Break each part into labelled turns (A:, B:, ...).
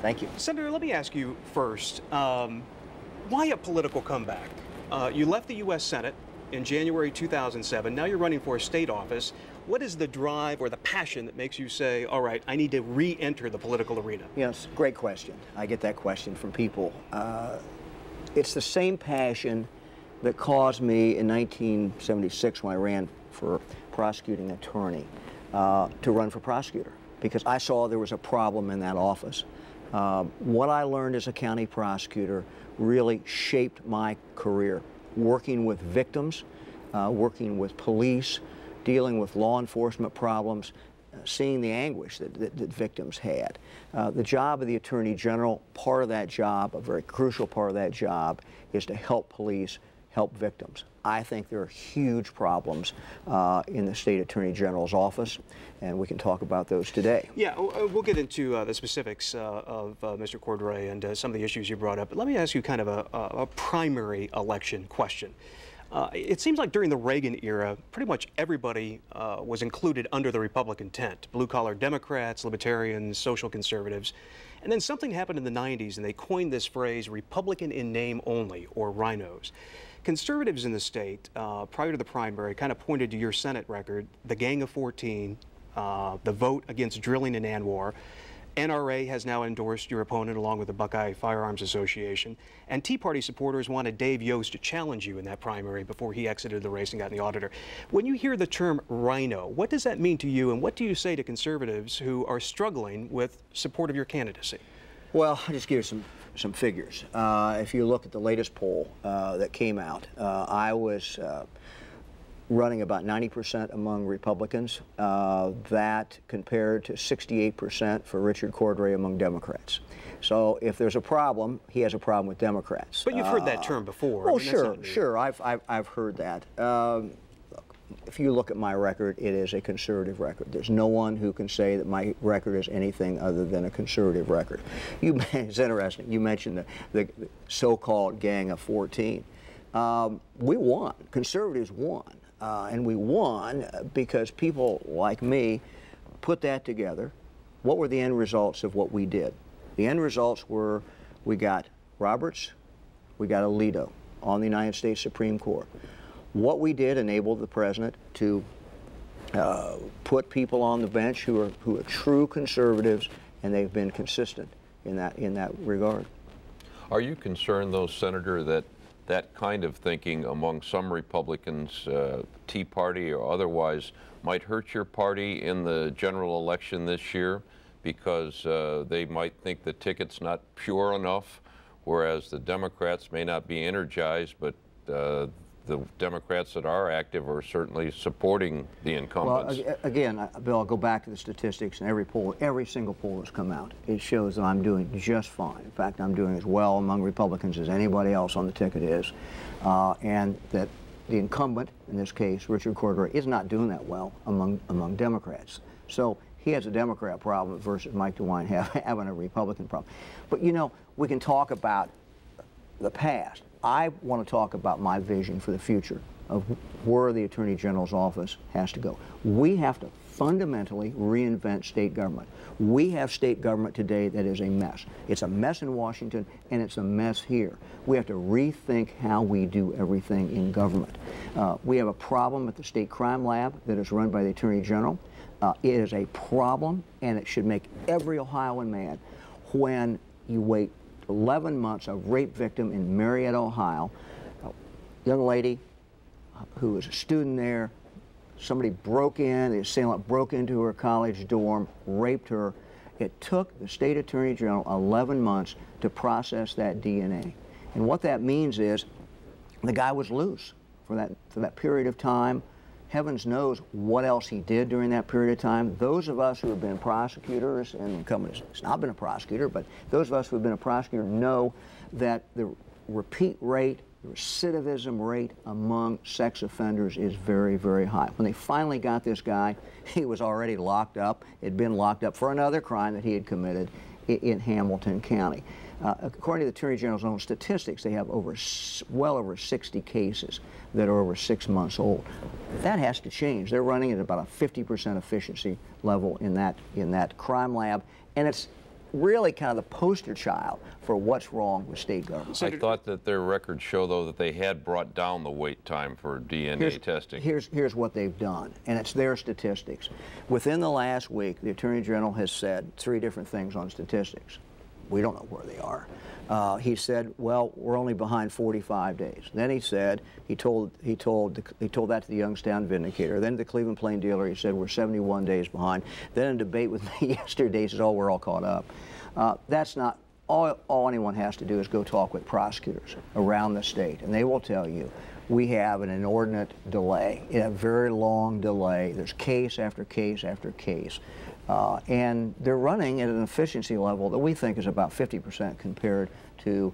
A: Thank you.
B: Senator, let me ask you first, why a political comeback? You left the U.S. Senate in January 2007. Now you're running for a state office. What is the drive or the passion that makes you say, all right, I need to re-enter the political arena?
A: Yes, great question. I get that question from people. It's the same passion that caused me in 1976 when I ran for prosecuting attorney to run for prosecutor, because I saw there was a problem in that office. What I learned as a county prosecutor really shaped my career, working with victims, working with police, dealing with law enforcement problems, seeing the anguish that victims had. The job of the Attorney General, part of that job, a very crucial part of that job, is to help police, help victims. I think there are huge problems in the State Attorney General's office, and we can talk about those today.
B: Yeah, we'll get into the specifics of Mr. Cordray and some of the issues you brought up. But let me ask you kind of a primary election question. It seems like during the Reagan era, pretty much everybody was included under the Republican tent. Blue-collar Democrats, libertarians, social conservatives. And then something happened in the 90s, and they coined this phrase, Republican in name only, or rhinos. Conservatives in the state, prior to the primary, kind of pointed to your Senate record, the Gang of 14, the vote against drilling in Anwar. NRA has now endorsed your opponent along with the Buckeye Firearms Association. And Tea Party supporters wanted Dave Yost to challenge you in that primary before he exited the race and got in the auditor. When you hear the term rhino, what does that mean to you, and what do you say to conservatives who are struggling with support of your candidacy?
A: Well, I'll just give you some figures. If you look at the latest poll that came out, I was running about 90% among Republicans. That compared to 68% for Richard Cordray among Democrats. So if there's a problem, he has a problem with Democrats.
B: But you've heard that term before.
A: Oh, sure, I've heard that. If you look at my record, it is a conservative record. There's no one who can say that my record is anything other than a conservative record. It's interesting. You mentioned the so-called Gang of 14. We won. Conservatives won. And we won because people like me put that together. What were the end results of what we did? The end results were we got Roberts, we got Alito on the United States Supreme Court. What we did enabled the president to put people on the bench who are true conservatives, and they've been consistent in that regard.
C: Are you concerned, though, Senator, that kind of thinking among some Republicans, Tea Party or otherwise, might hurt your party in the general election this year because they might think the ticket's not pure enough, whereas the Democrats may not be energized, but the Democrats that are active are certainly supporting the incumbents?
A: Well, again, Bill, I'll go back to the statistics, and every single poll that's come out, it shows that I'm doing just fine. In fact, I'm doing as well among Republicans as anybody else on the ticket is, and that the incumbent, in this case, Richard Cordray, is not doing that well among Democrats. So he has a Democrat problem versus Mike DeWine having a Republican problem. But, you know, we can talk about the past. I want to talk about my vision for the future of where the Attorney General's office has to go. We have to fundamentally reinvent state government. We have state government today that is a mess. It's a mess in Washington, and it's a mess here. We have to rethink how we do everything in government. We have a problem at the State Crime Lab that is run by the Attorney General. It is a problem, and it should make every Ohioan mad when you wait 11 months, a rape victim in Marietta, Ohio, a young lady who was a student there. Somebody broke in, the assailant broke into her college dorm, raped her. It took the state attorney general 11 months to process that DNA. And what that means is the guy was loose for that period of time. Heavens knows what else he did during that period of time. Those of us who have been prosecutors, and the incumbent has not been a prosecutor, but those of us who have been a prosecutor know that the repeat rate, the recidivism rate among sex offenders is very, very high. When they finally got this guy, he was already locked up. He'd been locked up for another crime that he had committed in Hamilton County. According to the Attorney General's own statistics, they have well over 60 cases that are over 6 months old. That has to change. They're running at about a 50% efficiency level in that crime lab, and it's really kind of the poster child for what's wrong with state government.
C: I thought that their records show, though, that they had brought down the wait time for DNA testing.
A: Here's what they've done, and it's their statistics. Within the last week, the Attorney General has said 3 different things on statistics. We don't know where they are. He said, well, we're only behind 45 days. Then he said, he told that to the Youngstown Vindicator. Then the Cleveland Plain Dealer, he said, we're 71 days behind. Then in a debate with me yesterday, he said, oh, we're all caught up. That's not, all anyone has to do is go talk with prosecutors around the state, and they will tell you, we have an inordinate delay, a very long delay. There's case after case after case. And they're running at an efficiency level that we think is about 50% compared to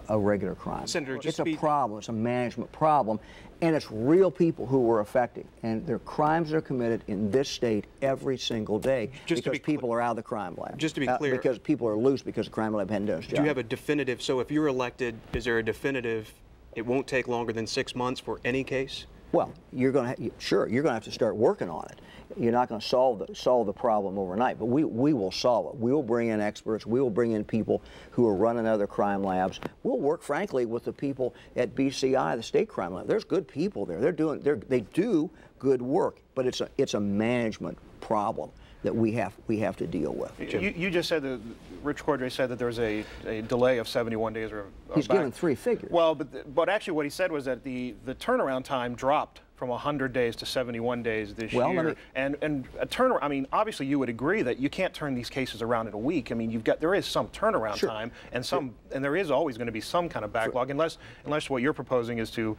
A: a regular crime.
B: Senator,
A: it's a problem. It's a management problem, and it's real people who were affected. And there are crimes that are committed in this state every single day because people are out of the crime lab.
B: Just to be clear,
A: because people are loose because the crime lab hadn't done its job.
B: Do you have a definitive? So if you're elected, is there a definitive? It won't take longer than 6 months for any case?
A: Well, you're going to have to start working on it. You're not going to solve the problem overnight, but we will solve it. We will bring in experts. We will bring in people who are running other crime labs. We'll work, frankly, with the people at BCI, the state crime lab. There's good people there. They do good work, but it's a management problem that we have to deal with.
D: You just said that Rich Cordray said that there's a delay of 71 days.
A: He's given 3 figures.
D: Well, but actually what he said was that the turnaround time dropped from 100 days to 71 days this year. And a turnaround, I mean, obviously you would agree that you can't turn these cases around in a week. I mean, there is some turnaround time, and there is always going to be some kind of backlog, unless what you're proposing is to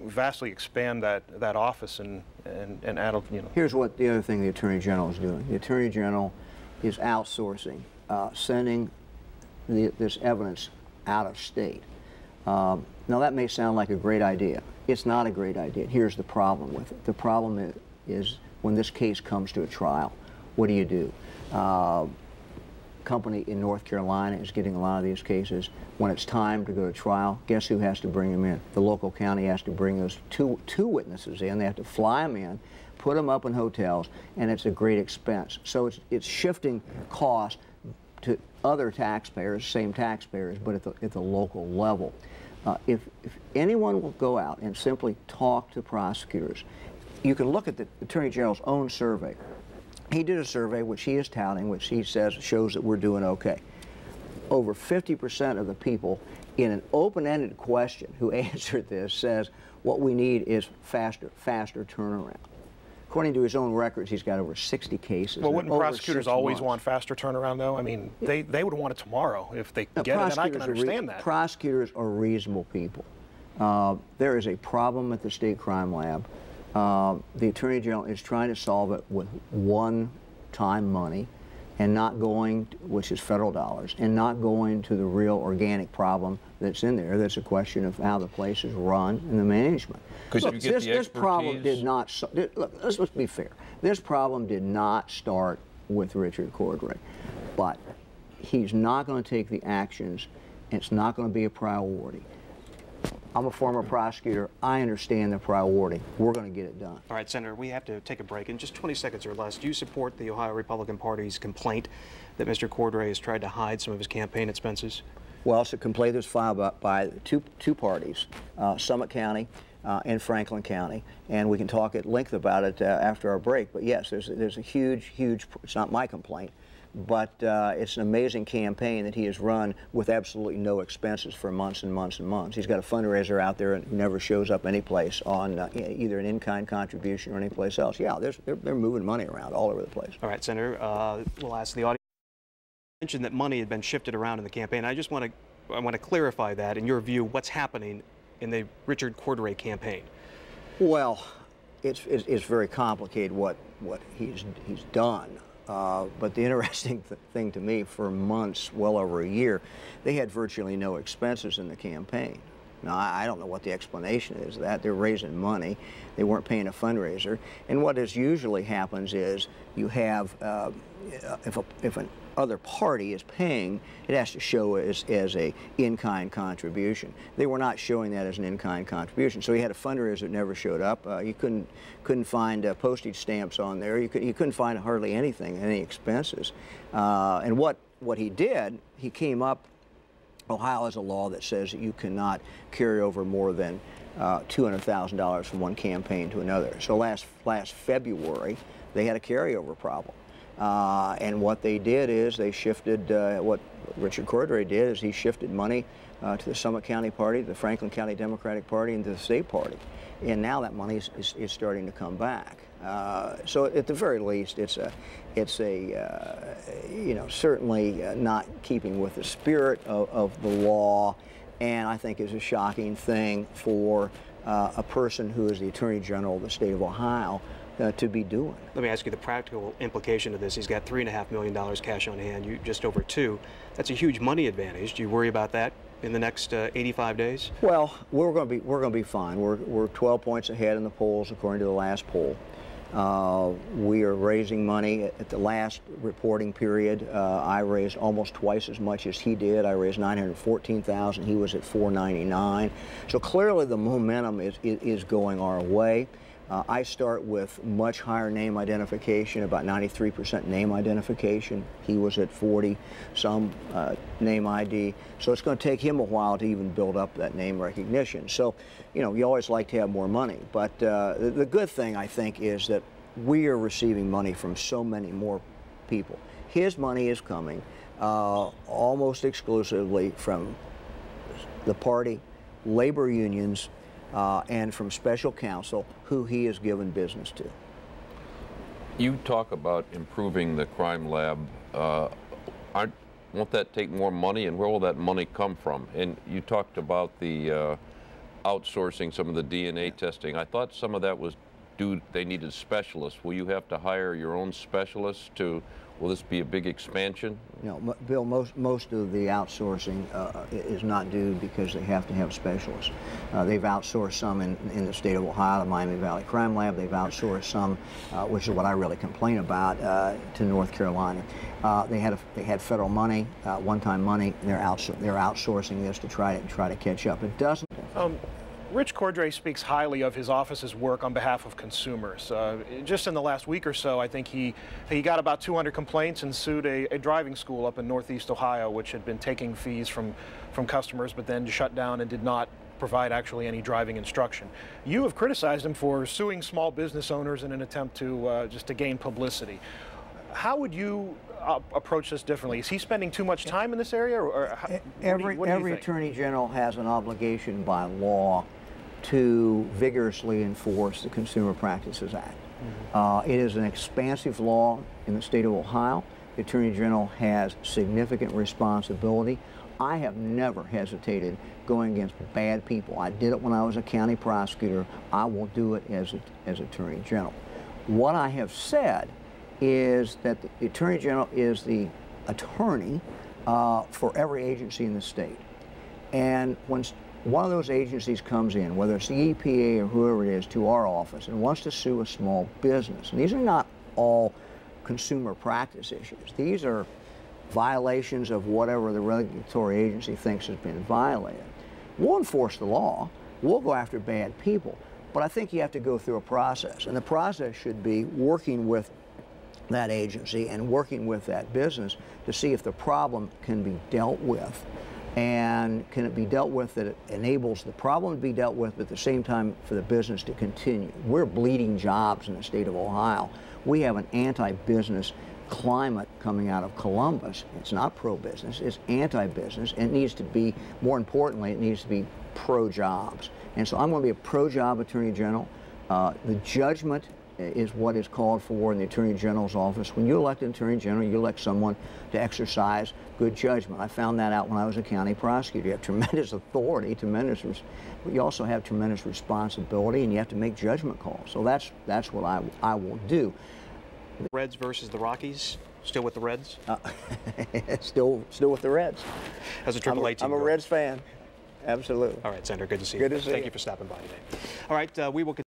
D: vastly expand that office and add,
A: Here's what the other thing the Attorney General is doing. The Attorney General is outsourcing, sending this evidence out of state. Now that may sound like a great idea. It's not a great idea. Here's the problem with it. The problem is when this case comes to a trial, what do you do? Company in North Carolina is getting a lot of these cases. When it's time to go to trial, guess who has to bring them in? The local county has to bring those two witnesses in. They have to fly them in, put them up in hotels, and it's a great expense. So it's shifting cost to other taxpayers, same taxpayers, but at the local level. If anyone will go out and simply talk to prosecutors, you can look at the Attorney General's own survey. He did a survey which he is touting, which he says shows that we're doing okay. Over 50% of the people in an open-ended question who answered this says what we need is faster turnaround. According to his own records, he's got over 60 cases.
D: Well, wouldn't prosecutors always want faster turnaround, though? I mean, they would want it tomorrow if they get it, and I can understand that.
A: Prosecutors are reasonable people. There is a problem at the state crime lab. The Attorney General is trying to solve it with one-time money and not going, which is federal dollars, and not going to the real organic problem that's in there. That's a question of how the place is run and the management. Look, this problem did not, look, let's be fair. This problem did not start with Richard Cordray, but he's not going to take the actions, and it's not going to be a priority. I'm a former prosecutor. I understand the priority. We're going to get it done.
B: All right, Senator, we have to take a break. In just 20 seconds or less, do you support the Ohio Republican Party's complaint that Mr. Cordray has tried to hide some of his campaign expenses?
A: Well, it's a complaint that's filed by two parties, Summit County and Franklin County, and we can talk at length about it after our break. But yes, there's a huge, it's not my complaint, but it's an amazing campaign that he has run with absolutely no expenses for months and months and months. He's got a fundraiser out there who never shows up any place on either an in-kind contribution or any place else. Yeah, they're moving money around all over the place.
B: All right, Senator, we'll ask the audience. You mentioned that money had been shifted around in the campaign. I want to clarify that, in your view, what's happening in the Richard Cordray campaign?
A: Well, it's very complicated what he's done. But the interesting thing to me, for months, well over a year, they had virtually no expenses in the campaign. Now, I don't know what the explanation is of that. They're raising money. They weren't paying a fundraiser. And what usually happens is you have, if an other party is paying, it has to show as a in-kind contribution. They were not showing that as an in-kind contribution. So he had a fundraiser that never showed up. You couldn't find postage stamps on there. You couldn't find hardly anything, any expenses. And what what he did, he came up, Ohio has a law that says that you cannot carry over more than $200,000 from one campaign to another. So last February, they had a carryover problem. And what they did is they shifted, what Richard Cordray did is he shifted money to the Summit County Party, the Franklin County Democratic Party, and to the state party. And now that money is starting to come back. So at the very least, it's you know, certainly not keeping with the spirit of the law, and I think is a shocking thing for a person who is the Attorney General of the state of Ohio to be doing.
B: Let me ask you the practical implication of this. He's got $3.5 million cash on hand, you just over $2 million. That's a huge money advantage. Do you worry about that in the next 85 days?
A: Well, we're going to be fine. We're 12 points ahead in the polls according to the last poll. We are raising money. At the last reporting period, I raised almost twice as much as he did. I raised $914,000. He was at $499,000. So clearly the momentum is going our way. I start with much higher name identification, about 93% name identification. He was at 40 some name ID. So it's going to take him a while to even build up that name recognition. So, you know, you always like to have more money. But the good thing, I think, is that we are receiving money from so many more people. His money is coming almost exclusively from the party, labor unions, and from special counsel who he has given business to.
C: You talk about improving the crime lab. Won't that take more money, and where will that money come from? And you talked about the outsourcing some of the DNA testing. I thought some of that was due, they needed specialists. Will you have to hire your own specialists to, will this be a big expansion?
A: No, Bill, most of the outsourcing is not due because they have to have specialists. They've outsourced some in the state of Ohio, the Miami Valley Crime Lab. They've outsourced some, which is what I really complain about, to North Carolina. They had federal money, one-time money. They're outsourcing this to try to catch up. It doesn't.
D: Rich Cordray speaks highly of his office's work on behalf of consumers. Just in the last week or so, I think he got about 200 complaints and sued a driving school up in Northeast Ohio, which had been taking fees from customers, but then shut down and did not provide actually any driving instruction. You have criticized him for suing small business owners in an attempt to just to gain publicity. How would you approach this differently? Is he spending too much time in this area? Or
A: every Attorney General has an obligation by law to vigorously enforce the Consumer Practices Act. It is an expansive law in the state of Ohio. The Attorney General has significant responsibility. I have never hesitated going against bad people. I did it when I was a county prosecutor. I will do it as Attorney General. What I have said is that the Attorney General is the attorney for every agency in the state. And when one of those agencies comes in, whether it's the EPA or whoever it is, to our office and wants to sue a small business, and these are not all consumer practice issues. These are violations of whatever the regulatory agency thinks has been violated. We'll enforce the law. We'll go after bad people. But I think you have to go through a process, and the process should be working with that agency and working with that business to see if the problem can be dealt with. And can it be dealt with that it enables the problem to be dealt with, but at the same time for the business to continue. We're bleeding jobs in the state of Ohio. We have an anti-business climate coming out of Columbus. It's not pro-business, it's anti-business. It needs to be, more importantly, it needs to be pro-jobs. And so I'm going to be a pro-job Attorney General. The judgment is what is called for in the Attorney General's office. When you elect an Attorney General, you elect someone to exercise good judgment. I found that out when I was a county prosecutor. You have tremendous authority, but you also have tremendous responsibility, and you have to make judgment calls. So that's what I will do.
B: Reds versus the Rockies? Still with the Reds?
A: Still with the Reds.
B: As a AAA team.
A: I'm a Reds fan. Absolutely.
B: All right, Senator, good to see you.
A: Good to see you.
B: Thank you for stopping by today. All right, we will continue.